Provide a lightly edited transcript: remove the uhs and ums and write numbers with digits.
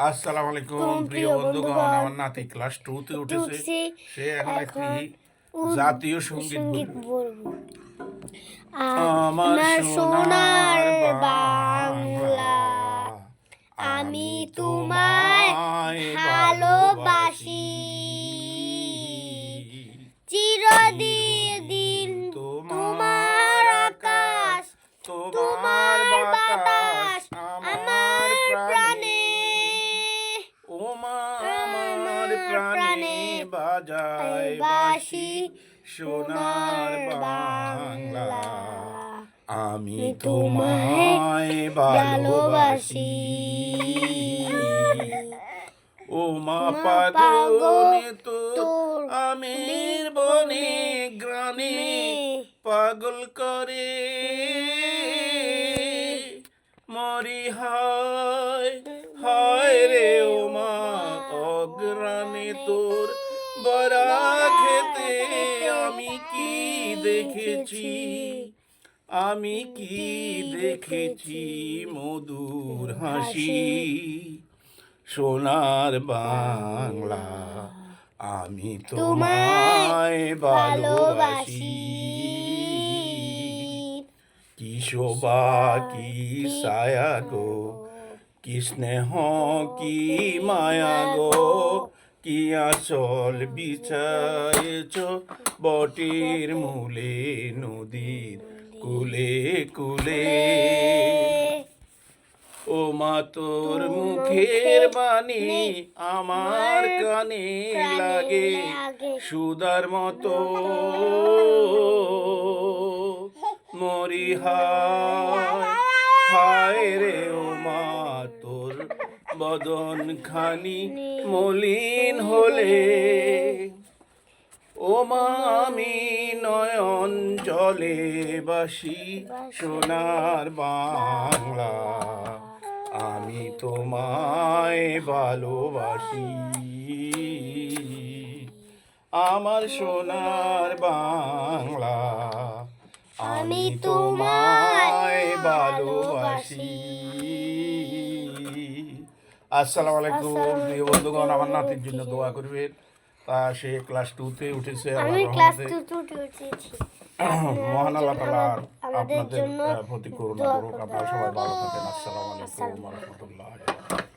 আসসালামু আলাইকুম প্রিয় বন্ধুগণ, আমার নাতি ক্লাস 2 তে উঠেছে। সে এখন একটি জাতীয় সঙ্গীত বলবো। আমার সোনার সোনার বাংলা, বাংলা, আমি তোমায় ভালোবাসি। চিরদিন তোমার আকাশ, তোমার বাতাস আমার প্রাণে, ও মা আমার প্রাণে বাজায় বাঁশি সোনার বাংলা। আমি তোমায় ভালোবাসি, ও মা পাগলে তোর আমের বনে গ্রানে পাগল করে মরি হায় হায় রে, ও মা অগ্রানে তোর বরা খেতে আমি কি দেখেছি, আমি কি দেখেছি মধুর হাসি সোনার বাংলা। আমি তোমায় ভালোবাসি। কি শোভা কি ছায়া গো, কি স্নেহ কি মায়া গো, কি আঁচল বিছায়েছ বটের মূলে নদীর কুলে কুলে। ও মা তোর মুখের বাণী আমার কানে লাগে সুধার মতো, মরি হায় হায় রে, ও মা তোর বদন খানি মলিন হলে, ও মা আমি নয়ন জলে বাসি সোনার বাংলা। আমি তোমায় ভালোবাসি, আমার সোনার বাংলা। আমি তোমায় ভালোবাসি। আসসালামু আলাইকুম প্রিয় বন্ধুগণ, আমার নাতির জন্য দোয়া করবেন। তা সে ক্লাস 2 তে উঠেছে। মহান আল্লাহ তাআলা আপনাদের প্রতি করুণা করুক। আপনারা সবাই ভালো থাকেন। আসসালামু আলাইকুম ওয়া রাহমাতুল্লাহ।